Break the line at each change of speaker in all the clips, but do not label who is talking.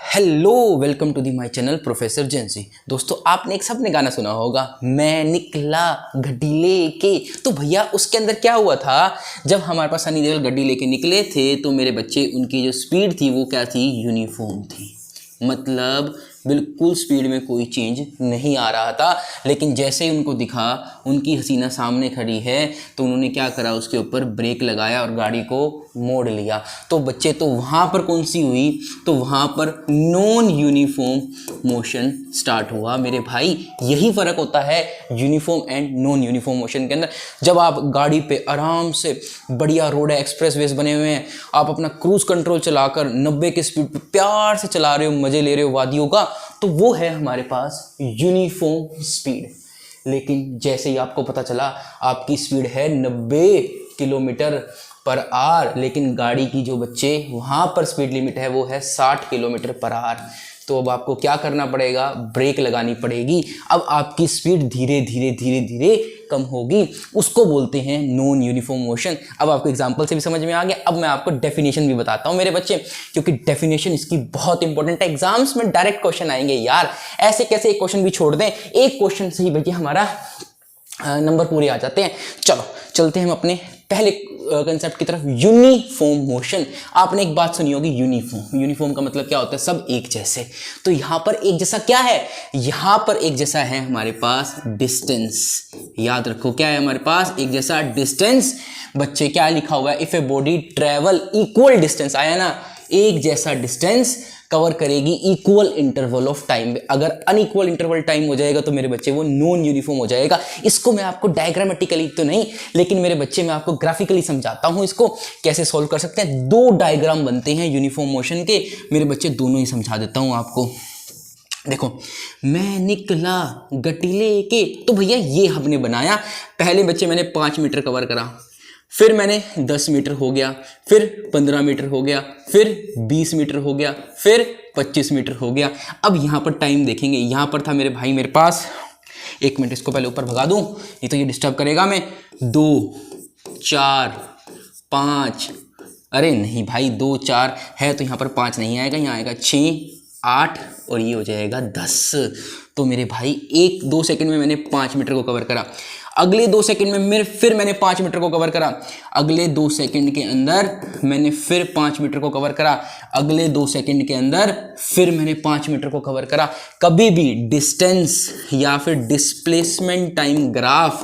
Hello welcome to the my channel professor Jency. दोस्तों आपने एक सबने गाना सुना होगा, मैं निकला गड्डी लेके। तो भैया उसके अंदर क्या हुआ था, जब हमारे पास सनी देओल गड्डी लेके निकले थे तो मेरे बच्चे उनकी जो स्पीड थी वो क्या थी, यूनिफॉर्म थी। मतलब बिल्कुल स्पीड में कोई चेंज नहीं आ रहा था। लेकिन जैसे ही उनको दिखा उनकी हसीना सामने खड़ी है तो उन्होंने क्या करा, उसके ऊपर ब्रेक लगाया और गाड़ी को मोड़ लिया। तो बच्चे तो वहाँ पर कौन सी हुई, तो वहाँ पर नॉन यूनिफॉर्म मोशन स्टार्ट हुआ। मेरे भाई यही फ़र्क होता है uniform and non uniform motion के अंदर। जब आप गाड़ी पे आराम से, बढ़िया रोड है, एक्सप्रेसवेज बने हुए हैं, आप अपना क्रूज कंट्रोल चलाकर 90 की स्पीड पे प्यार से चला रहे हो, मज़े ले रहे हो वादियों का, तो वो है हमारे पास यूनिफॉर्म स्पीड। लेकिन जैसे ही आपको पता चला आपकी स्पीड है 90 किलोमीटर पर आवर, लेकिन गाड़ी की जो बच्चे वहाँ पर स्पीड लिमिट है वो है 60 किलोमीटर पर आवर, तो अब आपको क्या करना पड़ेगा, ब्रेक लगानी पड़ेगी। अब आपकी स्पीड धीरे धीरे धीरे धीरे कम होगी, उसको बोलते हैं नॉन यूनिफॉर्म मोशन। अब आपको एग्जांपल से भी समझ में आ गया। अब मैं आपको डेफिनेशन भी बताता हूँ मेरे बच्चे, क्योंकि डेफिनेशन इसकी बहुत इंपॉर्टेंट है। एग्जाम्स में डायरेक्ट क्वेश्चन आएंगे यार, ऐसे कैसे एक क्वेश्चन भी छोड़ दें, एक क्वेश्चन से ही भैया हमारा नंबर पूरे आ जाते हैं। चलो चलते हैं हम अपने पहले कंसेप्ट की तरफ, यूनिफॉर्म मोशन। आपने एक बात सुनी होगी, यूनिफॉर्म। यूनिफॉर्म का मतलब क्या होता है, सब एक जैसे। तो यहाँ पर एक जैसा क्या है, यहाँ पर एक जैसा है हमारे पास डिस्टेंस। याद रखो क्या है हमारे पास, एक जैसा डिस्टेंस। बच्चे क्या लिखा हुआ है, if a body travel equal distance, आया ना, एक जैसा डिस्टेंस कवर करेगी इक्वल इंटरवल ऑफ टाइम में। अगर अनइक्वल इंटरवल टाइम हो जाएगा तो मेरे बच्चे वो नॉन यूनिफॉर्म हो जाएगा। इसको मैं आपको डायग्रामेटिकली तो नहीं, लेकिन मेरे बच्चे मैं आपको ग्राफिकली समझाता हूं। इसको कैसे सॉल्व कर सकते हैं, दो डायग्राम बनते हैं यूनिफॉर्म मोशन के, मेरे बच्चे दोनों ही समझा देता हूं आपको। देखो, मैं निकला गड्डी लेके, तो भैया ये हमने बनाया। पहले बच्चे मैंने 5 मीटर कवर करा, फिर मैंने 10 मीटर हो गया, फिर 15 मीटर हो गया, फिर 20 मीटर हो गया, फिर 25 मीटर हो गया। अब यहाँ पर टाइम देखेंगे, यहाँ पर था मेरे भाई मेरे पास, एक मिनट इसको पहले ऊपर भगा दूँ, नहीं तो ये डिस्टर्ब करेगा। मैं 2 4 5, अरे नहीं भाई 2 4 है तो यहाँ पर 5 नहीं आएगा, यहाँ आएगा 6 8 और ये हो जाएगा 10। तो मेरे भाई 1-2 सेकंड में मैंने 5 मीटर को कवर करा। अगले 2 सेकंड में फिर मैंने 5 मीटर को कवर करा। अगले 2 सेकंड के अंदर मैंने फिर 5 मीटर को कवर करा। अगले 2 सेकंड के अंदर फिर मैंने 5 मीटर को कवर करा। कभी भी डिस्टेंस या फिर डिस्प्लेसमेंट टाइम ग्राफ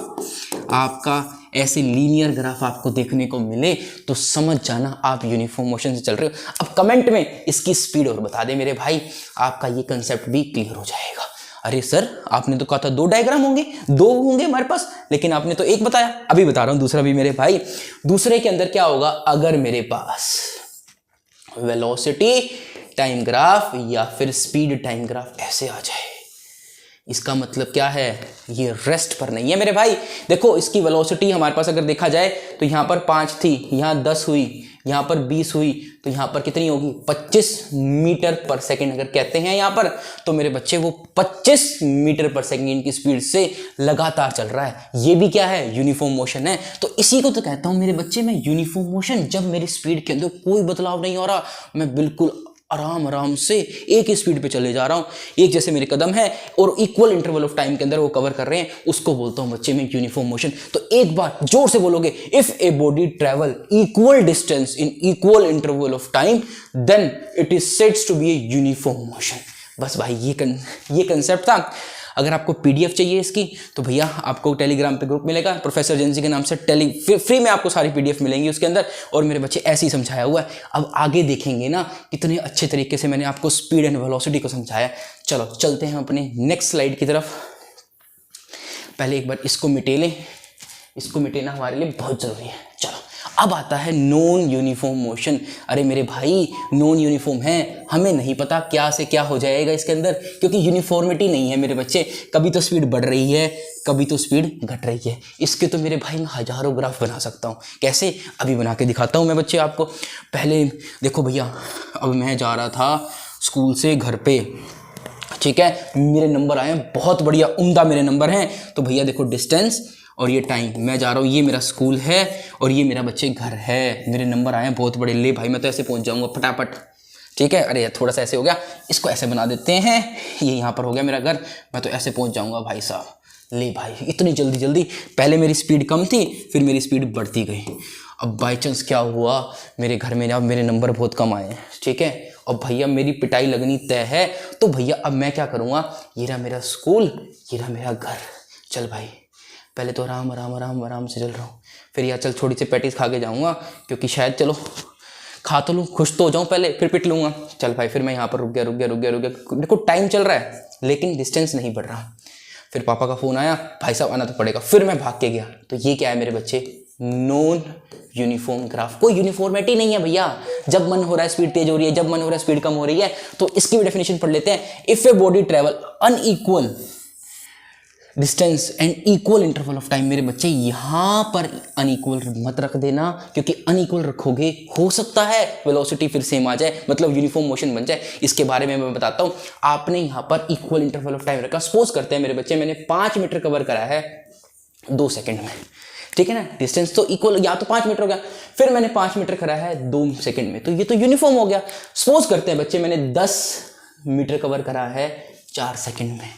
आपका ऐसे लीनियर ग्राफ आपको देखने को मिले तो समझ जाना आप यूनिफॉर्म मोशन से चल रहे हो। अब कमेंट में इसकी स्पीड और बता दे मेरे भाई, आपका ये कंसेप्ट भी क्लियर हो जाएगा। अरे सर आपने तो कहा था 2 डायग्राम होंगे, 2 होंगे हमारे पास, लेकिन आपने तो एक बताया। अभी बता रहा हूं दूसरा भी मेरे भाई। दूसरे के अंदर क्या होगा, अगर मेरे पास वेलोसिटी टाइम ग्राफ या फिर स्पीड टाइम ग्राफ ऐसे आ जाए, इसका मतलब क्या है, ये रेस्ट पर नहीं है मेरे भाई। देखो इसकी वेलोसिटी हमारे पास अगर देखा जाए तो यहाँ पर 5 थी, यहाँ 10 हुई, यहाँ पर 20 हुई, तो यहाँ पर कितनी होगी, 25 मीटर पर सेकंड अगर कहते हैं यहाँ पर, तो मेरे बच्चे वो 25 मीटर पर सेकंड की स्पीड से लगातार चल रहा है। ये भी क्या है, यूनिफॉर्म मोशन है। तो इसी को तो कहता हूँ मेरे बच्चे मैं यूनिफॉर्म मोशन। जब मेरी स्पीड के अंदर कोई बदलाव नहीं हो रहा, मैं बिल्कुल आराम से एक ही स्पीड पे चले जा रहा हूँ, एक जैसे मेरे कदम है और इक्वल इंटरवल ऑफ टाइम के अंदर वो कवर कर रहे हैं, उसको बोलता हूँ बच्चे में यूनिफॉर्म मोशन। तो एक बार जोर से बोलोगे, if a body travel equal distance in equal interval of time then it is said to be a uniform motion. बस भाई ये कंसेप्ट था। अगर आपको पीडीएफ चाहिए इसकी तो भैया आपको टेलीग्राम पे ग्रुप मिलेगा, प्रोफेसर जेंसी के नाम से फ्री में आपको सारी पीडीएफ मिलेंगी उसके अंदर, और मेरे बच्चे ऐसे ही समझाया हुआ है। अब आगे देखेंगे ना कितने अच्छे तरीके से मैंने आपको स्पीड एंड वेलोसिटी को समझाया। चलो चलते हैं अपने नेक्स्ट स्लाइड की तरफ। पहले एक बार इसको मिटे लें, इसको मिटेना हमारे लिए बहुत ज़रूरी है। चलो अब आता है नॉन यूनिफॉर्म मोशन। अरे मेरे भाई नॉन यूनिफॉर्म है, हमें नहीं पता क्या से क्या हो जाएगा इसके अंदर, क्योंकि यूनिफॉर्मिटी नहीं है मेरे बच्चे। कभी तो स्पीड बढ़ रही है, कभी तो स्पीड घट रही है। इसके तो मेरे भाई मैं हज़ारों ग्राफ बना सकता हूँ। कैसे, अभी बना के दिखाता हूँ मैं बच्चे आपको। पहले देखो भैया, अब मैं जा रहा था स्कूल से घर पे, ठीक है, मेरे नंबर आए बहुत बढ़िया उम्दा मेरे नंबर हैं। तो भैया देखो डिस्टेंस और ये टाइम, मैं जा रहा हूँ, ये मेरा स्कूल है और ये मेरा बच्चे घर है, मेरे नंबर आए हैं बहुत बड़े। ले भाई मैं तो ऐसे पहुँच जाऊँगा फटाफट, ठीक है। अरे यार थोड़ा सा ऐसे हो गया, इसको ऐसे बना देते हैं, ये यहाँ पर हो गया मेरा घर, मैं तो ऐसे पहुँच जाऊँगा भाई साहब। ले भाई इतनी जल्दी जल्दी, पहले मेरी स्पीड कम थी फिर मेरी स्पीड बढ़ती गई। अब बाई चांस क्या हुआ, मेरे घर में अब मेरे नंबर बहुत कम आए हैं, ठीक है, और भैया मेरी पिटाई लगनी तय है। तो भैया अब मैं क्या करूँगा, ये रहा मेरा स्कूल, ये रहा मेरा घर, चल भाई पहले तो आराम आराम आराम आराम से चल रहा हूँ, फिर यार चल थोड़ी सी पैटीज खा के जाऊँगा, क्योंकि शायद चलो खा तो लूँ, खुश तो हो जाऊँ पहले, फिर पिट लूँगा। चल भाई फिर मैं यहाँ पर रुक गया, देखो टाइम चल रहा है लेकिन डिस्टेंस नहीं बढ़ रहा। फिर पापा का फ़ोन आया, भाई साहब आना तो पड़ेगा, फिर मैं भाग के गया। तो ये क्या है मेरे बच्चे, नॉन यूनिफॉर्म ग्राफ। कोई यूनिफॉर्मिटी नहीं है भैया, जब मन हो रहा है स्पीड तेज हो रही है, जब मन हो रहा है स्पीड कम हो रही है। तो इसकी भी डेफिनेशन पढ़ लेते हैं। If a body travel unequal distance and equal interval of time. मेरे बच्चे यहाँ पर अनइक्वल मत रख देना, क्योंकि अनइक्वल रखोगे हो सकता है वेलोसिटी फिर सेम आ जाए, मतलब यूनिफॉर्म मोशन बन जाए। इसके बारे में मैं बताता हूँ। आपने यहाँ पर इक्वल इंटरवल ऑफ टाइम रखा। सपोज करते हैं मेरे बच्चे मैंने 5 मीटर कवर करा है 2 सेकेंड में, ठीक है ना, डिस्टेंस तो इक्वल, या तो 5 मीटर हो गया, फिर मैंने 5 मीटर करा है 2 सेकेंड में, तो ये तो यूनिफॉर्म हो गया। सपोज करते हैं बच्चे मैंने 10 मीटर कवर करा है 4 सेकेंड में,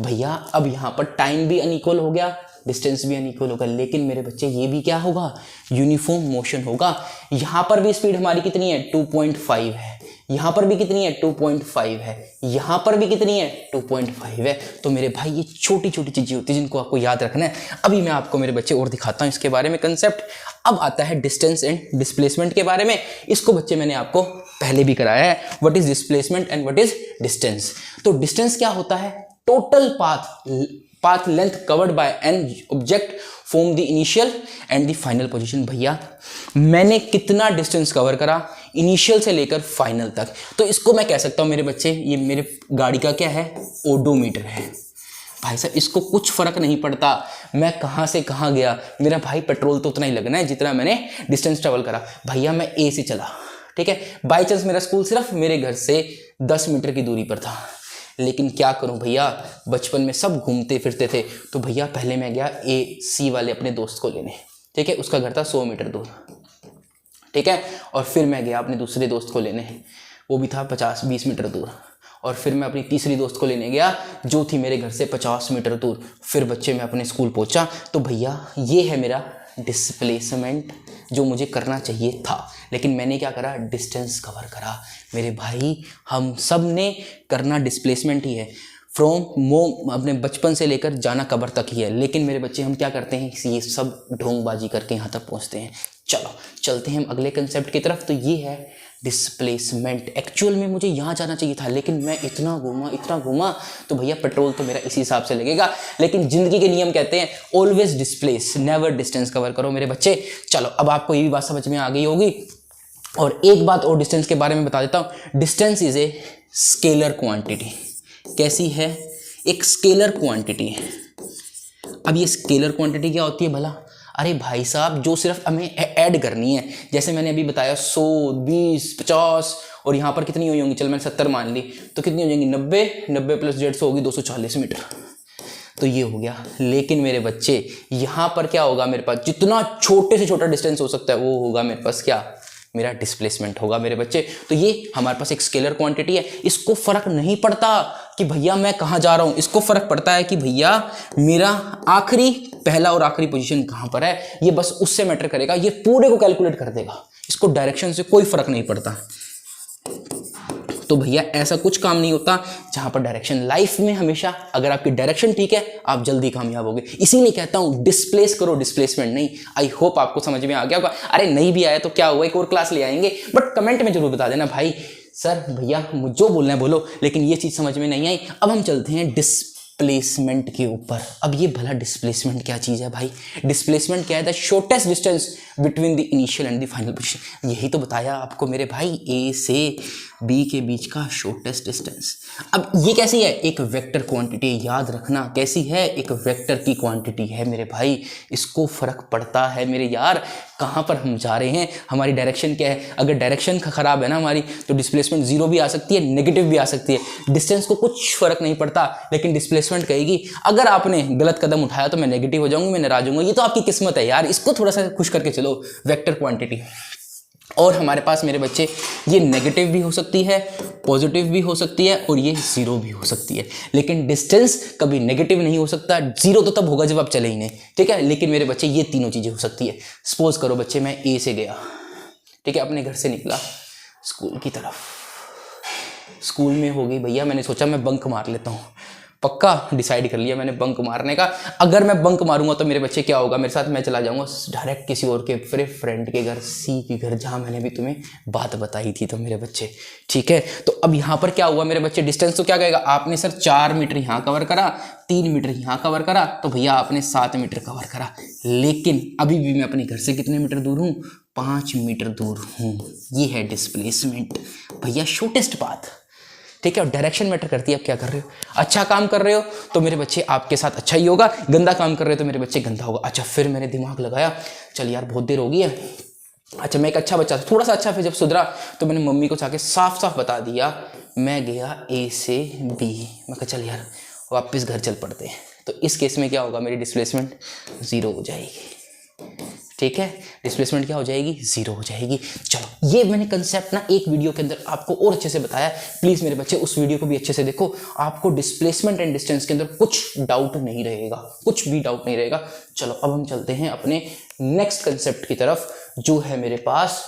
भैया अब यहाँ पर टाइम भी अनइक्वल हो गया, डिस्टेंस भी अनइक्वल होगा, लेकिन मेरे बच्चे ये भी क्या होगा, यूनिफॉर्म मोशन होगा। यहाँ पर भी स्पीड हमारी कितनी है 2.5 है, यहाँ पर भी कितनी है 2.5 है, यहाँ पर भी कितनी है 2.5 है। तो मेरे भाई ये छोटी छोटी चीज़ें होती हैं जिनको आपको याद रखना है। अभी मैं आपको मेरे बच्चे और दिखाता हूँ इसके बारे में कंसेप्ट। अब आता है डिस्टेंस एंड डिस्प्लेसमेंट के बारे में। इसको बच्चे मैंने आपको पहले भी कराया है, what is displacement and what is distance. तो डिस्टेंस क्या होता है, total path length covered by an object from the initial and the final position. भैया मैंने कितना डिस्टेंस कवर करा इनिशियल से लेकर फाइनल तक। तो इसको मैं कह सकता हूं मेरे बच्चे, ये मेरे गाड़ी का क्या है, ओडोमीटर है। भाई साहब इसको कुछ फर्क नहीं पड़ता मैं कहाँ से कहाँ गया, मेरा भाई पेट्रोल तो उतना ही लगना है जितना मैंने डिस्टेंस ट्रेवल करा। भैया मैं ए से चला, ठीक है, बाई चांस मेरा स्कूल सिर्फ मेरे घर से 10 मीटर की दूरी पर था, लेकिन क्या करूं भैया, बचपन में सब घूमते फिरते थे। तो भैया पहले मैं गया AC वाले अपने दोस्त को लेने, ठीक है, उसका घर था 100 मीटर दूर, ठीक है, और फिर मैं गया अपने दूसरे दोस्त को लेने, वो भी था 50-20 मीटर दूर, और फिर मैं अपनी तीसरी दोस्त को लेने गया जो थी मेरे घर से 50 मीटर दूर। फिर बच्चे मैं अपने स्कूल पहुंचा। तो भैया ये है मेरा डिस्प्लेसमेंट जो मुझे करना चाहिए था, लेकिन मैंने क्या करा, डिस्टेंस कवर करा। मेरे भाई हम सब ने करना डिस्प्लेसमेंट ही है, फ्रॉम अपने बचपन से लेकर जाना कबर तक ही है, लेकिन मेरे बच्चे हम क्या करते हैं, ये सब ढोंगबाजी करके यहाँ तक पहुँचते हैं। चलो चलते हैं हम अगले कंसेप्ट की तरफ। तो ये है डिस्प्लेसमेंट। एक्चुअल में मुझे यहाँ जाना चाहिए था, लेकिन मैं इतना घूमा, तो भैया पेट्रोल तो मेरा इसी हिसाब से लगेगा। लेकिन जिंदगी के नियम कहते हैं always displace, never distance cover करो मेरे बच्चे। चलो अब आपको ये भी बात समझ में आ गई होगी। और एक बात और डिस्टेंस के बारे में बता देता हूँ। Distance is a scalar quantity. कैसी है, एक स्केलर क्वांटिटी है। अब ये स्केलर क्वांटिटी क्या होती है भला, अरे भाई साहब जो सिर्फ हमें ऐड करनी है, जैसे मैंने अभी बताया 100, 20, 50 और यहाँ पर कितनी हुई होंगी, चल मैंने 70 मान ली, तो कितनी हो जाएंगी 90 प्लस 150 होगी 240 मीटर। तो ये हो गया। लेकिन मेरे बच्चे यहाँ पर क्या होगा, मेरे पास जितना छोटे से छोटा डिस्टेंस हो सकता है वो होगा मेरे पास क्या, मेरा डिस्प्लेसमेंट होगा मेरे बच्चे। तो ये हमारे पास एक स्केलर क्वांटिटी है। इसको फर्क नहीं पड़ता कि भैया मैं कहाँ जा रहा हूँ, इसको फर्क पड़ता है कि भैया मेरा आखिरी पहला और आखिरी पोजीशन कहाँ पर है, ये बस उससे मैटर करेगा। ये पूरे को कैलकुलेट कर देगा, इसको डायरेक्शन से कोई फर्क नहीं पड़ता। तो भैया ऐसा कुछ काम नहीं होता जहां पर डायरेक्शन। लाइफ में हमेशा अगर आपकी डायरेक्शन ठीक है आप जल्दी कामयाब होगे। इसीलिए कहता हूं डिस्प्लेस करो, डिस्प्लेसमेंट नहीं। आई होप आपको समझ में आ गया होगा। अरे नहीं भी आया तो क्या हुआ, एक और क्लास ले आएंगे, बट कमेंट में जरूर बता देना भाई सर भैया जो बोलना है बोलो, लेकिन ये चीज समझ में नहीं आई। अब हम चलते हैं डिस्प्लेसमेंट के ऊपर। अब ये भला डिस्प्लेसमेंट क्या चीज़ है भाई, डिस्प्लेसमेंट क्या है, the shortest distance between the initial and the final position. यही तो बताया आपको मेरे भाई, ए से बी के बीच का शॉर्टेस्ट डिस्टेंस। अब ये कैसी है, एक वेक्टर क्वांटिटी, याद रखना कैसी है, एक वेक्टर की क्वांटिटी है मेरे भाई। इसको फर्क पड़ता है मेरे यार कहाँ पर हम जा रहे हैं, हमारी डायरेक्शन क्या है। अगर डायरेक्शन खराब है ना हमारी, तो डिस्प्लेसमेंट जीरो भी आ सकती है, नेगेटिव भी आ सकती है। डिस्टेंस को कुछ फर्क नहीं पड़ता, लेकिन डिस्प्लेसमेंट कहेगी अगर आपने गलत कदम उठाया तो मैं नेगेटिव हो जाऊंगी, मैं नाराज होऊंगा। ये तो आपकी किस्मत है यार, इसको थोड़ा सा खुश करके चलो। वेक्टर क्वांटिटी और हमारे पास मेरे बच्चे ये नेगेटिव भी हो सकती है, पॉजिटिव भी हो सकती है और ये जीरो भी हो सकती है, लेकिन डिस्टेंस कभी नेगेटिव नहीं हो सकता। जीरो तो तब होगा जब आप चले ही नहीं, ठीक है। लेकिन मेरे बच्चे ये तीनों चीज़ें हो सकती है। सपोज करो बच्चे मैं ए से गया, ठीक है, अपने घर से निकला स्कूल की तरफ। स्कूल में हो गई भैया, मैंने सोचा मैं बंक मार लेता हूँ, पक्का डिसाइड कर लिया मैंने बंक मारने का। अगर मैं बंक मारूंगा तो मेरे बच्चे क्या होगा मेरे साथ, मैं चला जाऊंगा डायरेक्ट किसी और के फिर फ्रेंड के घर, सी के घर, जहाँ मैंने भी तुम्हें बात बताई थी। तो मेरे बच्चे ठीक है, तो अब यहाँ पर क्या हुआ मेरे बच्चे, डिस्टेंस तो क्या कहेगा, आपने सर 4 मीटर यहाँ कवर करा, 3 मीटर यहाँ कवर करा, तो भैया आपने 7 मीटर कवर करा। लेकिन अभी भी मैं अपने घर से कितने मीटर दूर हूँ, 5 मीटर दूर हूँ। ये है डिस्प्लेसमेंट भैया, शॉर्टेस्ट पाथ, ठीक है। और डायरेक्शन मैटर करती है, आप क्या कर रहे हो। अच्छा काम कर रहे हो तो मेरे बच्चे आपके साथ अच्छा ही होगा, गंदा काम कर रहे हो तो मेरे बच्चे गंदा होगा। अच्छा, फिर मैंने दिमाग लगाया, चल यार बहुत देर हो गई है, अच्छा मैं एक अच्छा बच्चा था, थोड़ा सा अच्छा, फिर जब सुधरा तो मैंने मम्मी को जाके साफ साफ बता दिया, मैं गया ए से बी, मैं कहा चल यार वापस घर चल पड़ते हैं। तो इस केस में क्या होगा, मेरी डिस्प्लेसमेंट ज़ीरो हो जाएगी, ठीक है। डिस्प्लेसमेंट क्या हो जाएगी, जीरो हो जाएगी। चलो, ये मैंने कंसेप्ट ना एक वीडियो के अंदर आपको और अच्छे से बताया, प्लीज मेरे बच्चे उस वीडियो को भी अच्छे से देखो, आपको डिस्प्लेसमेंट एंड डिस्टेंस के अंदर कुछ डाउट नहीं रहेगा, कुछ भी डाउट नहीं रहेगा। चलो अब हम चलते हैं अपने नेक्स्ट कंसेप्ट की तरफ, जो है मेरे पास,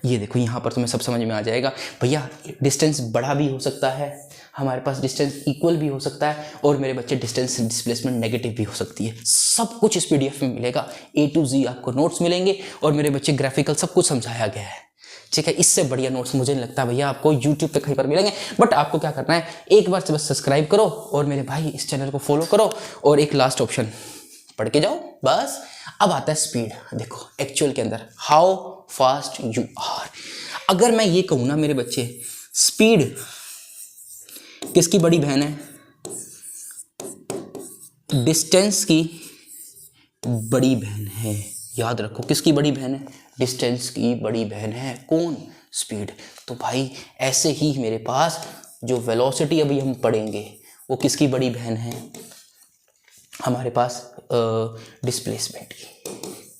ये देखो यहाँ पर तुम्हें सब समझ में आ जाएगा भैया। डिस्टेंस बड़ा भी हो सकता है, हमारे पास डिस्टेंस इक्वल भी हो सकता है, और मेरे बच्चे डिस्टेंस डिस्प्लेसमेंट नेगेटिव भी हो सकती है। सब कुछ इस पीडीएफ में मिलेगा, ए टू जी आपको नोट्स मिलेंगे, और मेरे बच्चे ग्राफिकल सब कुछ समझाया गया है, ठीक है। इससे बढ़िया नोट्स मुझे नहीं लगता भैया आपको यूट्यूब पे कहीं पर मिलेंगे। बट आपको क्या करना है, एक बार से बस सब्सक्राइब करो और मेरे भाई इस चैनल को फॉलो करो, और एक लास्ट ऑप्शन पढ़ के जाओ बस। अब आता है स्पीड। देखो एक्चुअल के अंदर हाउ फास्ट यू आर, अगर मैं ये कहूँ ना मेरे बच्चे, स्पीड किसकी बड़ी बहन है, डिस्टेंस की बड़ी बहन है। याद रखो किसकी बड़ी बहन है, डिस्टेंस की बड़ी बहन है। कौन, स्पीड। तो भाई ऐसे ही मेरे पास जो वेलोसिटी अभी हम पढ़ेंगे वो किसकी बड़ी बहन है, हमारे पास डिस्प्लेसमेंट की।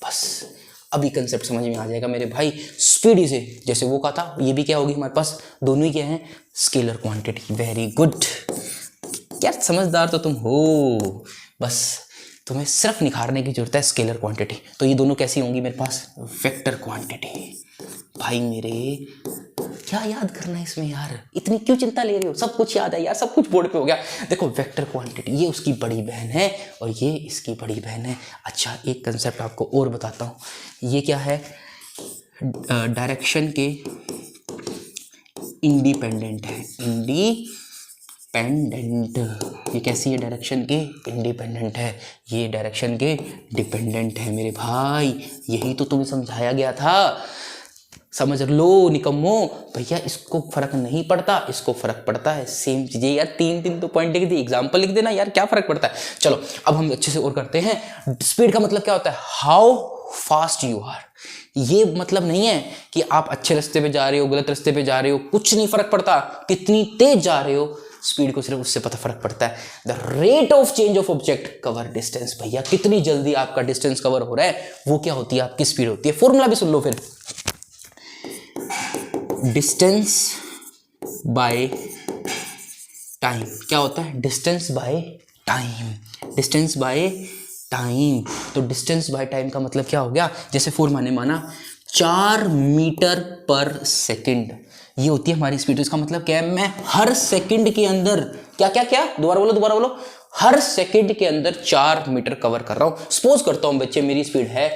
बस अभी कंसेप्ट समझ में आ जाएगा मेरे भाई। स्पीड इसे जैसे वो कहा था, ये भी क्या होगी हमारे पास, दोनों ही क्या है, स्केलर क्वांटिटी। वेरी गुड, क्या समझदार तो तुम हो, बस तुम्हें सिर्फ निखारने की जरूरत है स्केलर क्वांटिटी। तो ये दोनों कैसी होंगी मेरे पास, वेक्टर क्वांटिटी। भाई मेरे क्या याद करना है इसमें यार, इतनी क्यों चिंता ले रहे हो, सब कुछ याद है यार, सब कुछ बोर्ड पे हो गया। देखो वेक्टर क्वांटिटी, ये उसकी बड़ी बहन है और ये इसकी बड़ी बहन है। अच्छा एक कंसेप्ट आपको और बताता हूँ, ये क्या है, डायरेक्शन के इंडिपेंडेंट है, इंडिपेंडेंट। ये कैसी है, डायरेक्शन के इंडिपेंडेंट है, ये डायरेक्शन के डिपेंडेंट है मेरे भाई। यही तो तुम्हें समझाया गया था, समझ लो निकम्मो। भैया इसको फर्क नहीं पड़ता, इसको फर्क पड़ता है, सेम चीजें यार। 3 तो पॉइंट लिख दी, एग्जाम्पल लिख देना यार, क्या फर्क पड़ता है। चलो अब हम अच्छे से और करते हैं। स्पीड का मतलब क्या होता है, हाउ फास्ट यू आर। ये मतलब नहीं है कि आप अच्छे रास्ते पे जा रहे हो, गलत रास्ते पे जा रहे हो, कुछ नहीं फर्क पड़ता, कितनी तेज जा रहे हो। स्पीड को सिर्फ उससे पता फर्क पड़ता है, the rate of change of object cover distance. भैया कितनी जल्दी आपका डिस्टेंस कवर हो रहा है, वो क्या होती है, आपकी स्पीड होती है। फॉर्मूला भी सुन लो फिर, डिस्टेंस बाय टाइम। क्या होता है, distance by time, distance by time. तो डिस्टेंस बाय टाइम का मतलब क्या हो गया, जैसे फॉर्मूला ने माना 4 मीटर पर सेकंड, ये होती है हमारी स्पीड। इसका मतलब क्या है, मैं हर सेकंड के अंदर क्या क्या क्या, दोबारा बोलो, हर सेकंड के अंदर 4 मीटर कवर कर रहा हूं। सपोज करता हूं बच्चे मेरी स्पीड है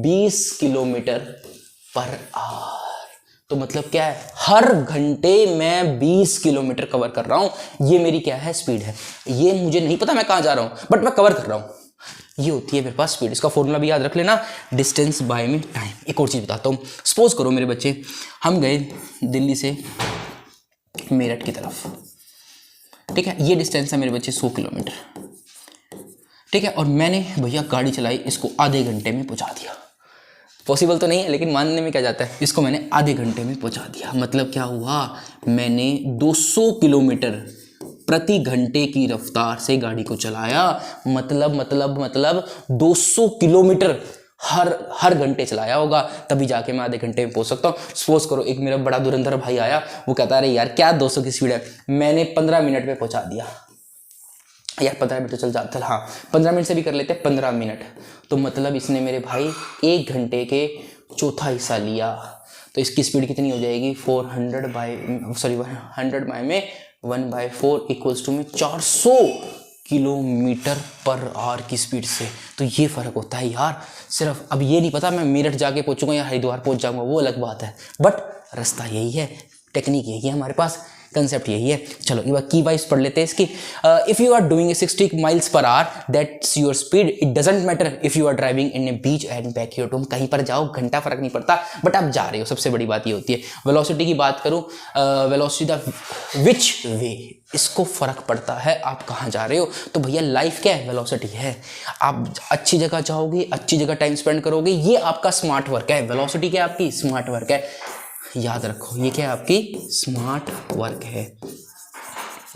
20 किलोमीटर पर आवर, तो मतलब क्या है, हर घंटे मैं 20 किलोमीटर कवर कर रहा हूं। ये मेरी क्या है, स्पीड है। ये मुझे नहीं पता मैं कहां जा रहा हूं, बट मैं कवर कर रहा हूं। ये होती है मेरे पास स्पीड। इसका फॉर्मूला भी याद रख लेना, डिस्टेंस बाय में टाइम। एक और चीज बताता हूं, सपोज करो मेरे बच्चे, हम गए दिल्ली से मेरठ की तरफ, ठीक है। ये डिस्टेंस है मेरे बच्चे 100 किलोमीटर, ठीक है। और मैंने भैया गाड़ी चलाई, इसको आधे घंटे में पहुंचा दिया। पॉसिबल तो नहीं है, लेकिन मानने में क्या जाता है, इसको मैंने आधे घंटे में पहुंचा दिया। मतलब क्या हुआ, मैंने 200 किलोमीटर प्रति घंटे की रफ्तार से गाड़ी को चलाया। मतलब 200 किलोमीटर हर घंटे चलाया होगा, तभी जाके मैं आधे घंटे में पहुंच सकता हूँ। सपोज करो एक मेरा बड़ा धुरंधर भाई आया, वो कहता है अरे यार क्या 200 की स्पीड है, मैंने 15 मिनट में पहुंचा दिया। यार 15 मिनट तो चल जाता, हाँ 15 मिनट से भी कर लेते हैं 15 मिनट, तो मतलब इसने मेरे भाई 1 घंटे के चौथा हिस्सा लिया। तो इसकी स्पीड कितनी हो जाएगी 100 बाय में 1/4 इक्वल्स टू में 400 किलोमीटर पर आवर की स्पीड से। तो ये फ़र्क होता है यार। सिर्फ अब ये नहीं पता मैं मेरठ जाके पहुंचूंगा या हरिद्वार पहुंच जाऊंगा, वो अलग बात है, बट रास्ता यही है, टेक्निक यही है, हमारे पास कंसेप्ट यही है। चलो एक बार की वाइज पढ़ लेते हैं इसकी। If you are doing 60 miles per hour that's your speed, it doesn't matter if you are driving in a beach and back your home. कहीं पर जाओ घंटा फर्क नहीं पड़ता, बट आप जा रहे हो, सबसे बड़ी बात ये होती है। वेलोसिटी की बात करूँ, वेलोसिटी द विच वे, इसको फ़र्क पड़ता है आप कहाँ जा रहे हो। तो भैया लाइफ क्या है, वेलोसिटी है। आप अच्छी जगह जाओगे, अच्छी जगह टाइम स्पेंड करोगे, ये आपका स्मार्ट वर्क है। वेलोसिटी क्या है आपकी, स्मार्ट वर्क है, याद रखो। ये क्या है आपकी स्मार्ट वर्क है,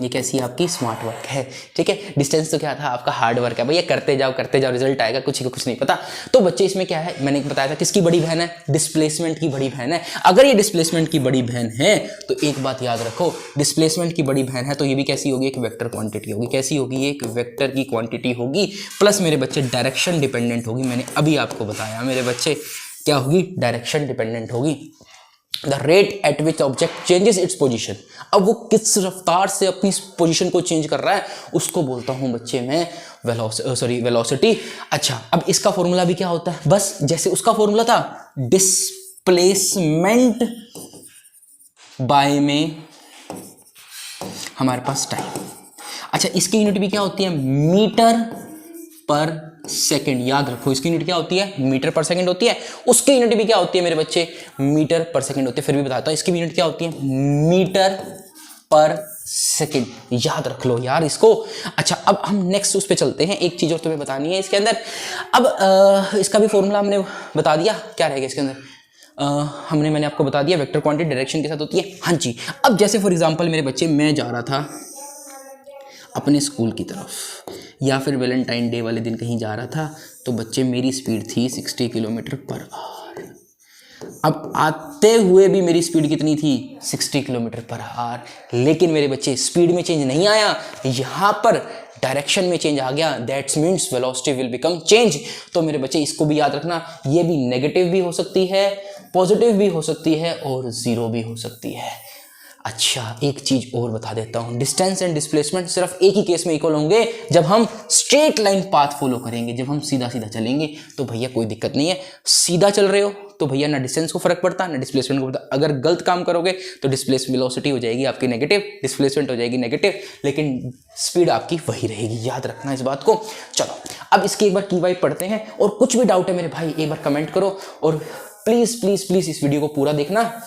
ये कैसी है आपकी स्मार्ट वर्क है, ठीक है। डिस्टेंस तो क्या था आपका हार्ड वर्क है, भैया करते जाओ रिजल्ट आएगा, कुछ नहीं पता। तो बच्चे इसमें क्या है, मैंने बताया था किसकी बड़ी बहन है, डिस्प्लेसमेंट की बड़ी बहन है। अगर ये डिस्प्लेसमेंट की बड़ी बहन है तो एक बात याद रखो, डिस्प्लेसमेंट की बड़ी बहन है तो ये भी कैसी होगी, एक वेक्टर क्वांटिटी होगी। कैसी होगी, एक वेक्टर की क्वांटिटी होगी, प्लस मेरे बच्चे डायरेक्शन डिपेंडेंट होगी। मैंने अभी आपको बताया मेरे बच्चे क्या होगी, डायरेक्शन डिपेंडेंट होगी। The rate at which object changes its position, अब वो किस रफ्तार से अपनी पोजिशन को चेंज कर रहा है उसको बोलता हूं बच्चे मैं वेलोसिटी। अच्छा, अब इसका फॉर्मूला भी क्या होता है, बस जैसे उसका फॉर्मूला था डिस्प्लेसमेंट बाय में हमारे पास टाइम। अच्छा, इसकी यूनिट भी क्या होती है, मीटर पर सेकंड। याद रखो इसकी यूनिट क्या होती है, मीटर पर सेकंड होती है। उसकी यूनिट भी क्या होती है मेरे बच्चे, मीटर पर सेकंड होती है। फिर भी बताता हूं इसकी भी यूनिट क्या होती है, मीटर पर सेकंड। याद रख लो यार इसको। अच्छा, अब हम नेक्स्ट उस पे चलते हैं। एक चीज और तुम्हें बतानी है इसके अंदर। अब इसका भी फॉर्मूला हमने बता दिया, क्या रहेगा इसके अंदर, मैंने आपको बता दिया वेक्टर क्वांटिटी डायरेक्शन के साथ होती है। हाँ जी, अब जैसे फॉर एग्जांपल मेरे बच्चे, मैं जा रहा था अपने स्कूल की तरफ, या फिर वैलेंटाइन डे वाले दिन कहीं जा रहा था, तो बच्चे मेरी स्पीड थी 60 किलोमीटर पर आवर। अब आते हुए भी मेरी स्पीड कितनी थी, 60 किलोमीटर पर आवर। लेकिन मेरे बच्चे स्पीड में चेंज नहीं आया, यहाँ पर डायरेक्शन में चेंज आ गया। That's means velocity will become change. तो मेरे बच्चे इसको भी याद रखना, ये भी नेगेटिव भी हो सकती है, पॉजिटिव भी हो सकती है और जीरो भी हो सकती है। अच्छा, एक चीज और बता देता हूं, डिस्टेंस एंड डिस्प्लेसमेंट सिर्फ एक ही केस में इक्वल होंगे, जब हम स्ट्रेट लाइन पाथ फॉलो करेंगे। जब हम सीधा सीधा चलेंगे तो भैया कोई दिक्कत नहीं है। सीधा चल रहे हो तो भैया ना डिस्टेंस को फर्क पड़ता ना डिस्प्लेसमेंट को पड़ता। अगर गलत काम करोगे तो डिस्प्लेसमेंट वेलोसिटी हो जाएगी आपकी नेगेटिव, डिस्प्लेसमेंट हो जाएगी नेगेटिव, लेकिन स्पीड आपकी वही रहेगी। याद रखना इस बात को। चलो अब इसकी एक बार की वाइब पढ़ते हैं, और कुछ भी डाउट है मेरे भाई एक बार कमेंट करो, और प्लीज प्लीज प्लीज इस वीडियो को पूरा देखना,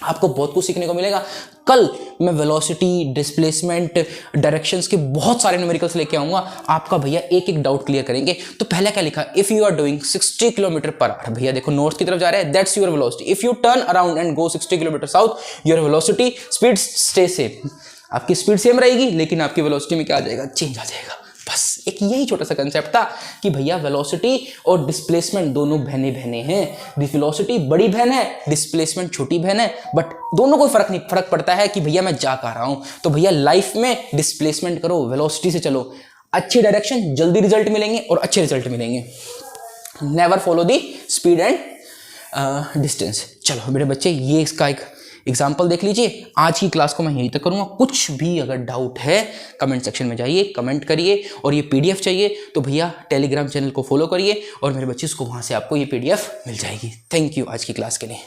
आपको बहुत कुछ सीखने को मिलेगा। कल मैं वेलोसिटी, डिस्प्लेसमेंट, डायरेक्शंस के बहुत सारे न्यूमेरिकल्स लेके आऊंगा, आपका भैया एक एक डाउट क्लियर करेंगे। तो पहला क्या लिखा, if you are doing 60 kilometre per hour, भैया देखो नॉर्थ की तरफ जा रहे हैं, that's your velocity. If you turn around and go 60 kilometre south, your velocity speed stay same. आपकी स्पीड सेम रहेगी, लेकिन आपकी वेलोसिटी में क्या आ जाएगा, चेंज आ जाएगा। बस एक यही छोटा सा कंसेप्ट था कि भैया वेलोसिटी और डिस्प्लेसमेंट दोनों बहने हैं। वेलोसिटी बड़ी बहन है, डिस्प्लेसमेंट छोटी बहन है, बट दोनों को फर्क पड़ता है कि भैया मैं जा कहाँ रहा हूं। तो भैया लाइफ में डिस्प्लेसमेंट करो, वेलोसिटी से चलो, अच्छी डायरेक्शन, जल्दी रिजल्ट मिलेंगे और अच्छे रिजल्ट मिलेंगे। Never follow the speed and distance. चलो मेरे बच्चे, ये इसका एक एग्जाम्पल देख लीजिए। आज की क्लास को मैं यहीं तक करूंगा। कुछ भी अगर डाउट है कमेंट सेक्शन में जाइए, कमेंट करिए, और ये पीडीएफ चाहिए तो भैया टेलीग्राम चैनल को फॉलो करिए, और मेरे बच्चे को वहां से आपको ये पीडीएफ मिल जाएगी। थैंक यू आज की क्लास के लिए।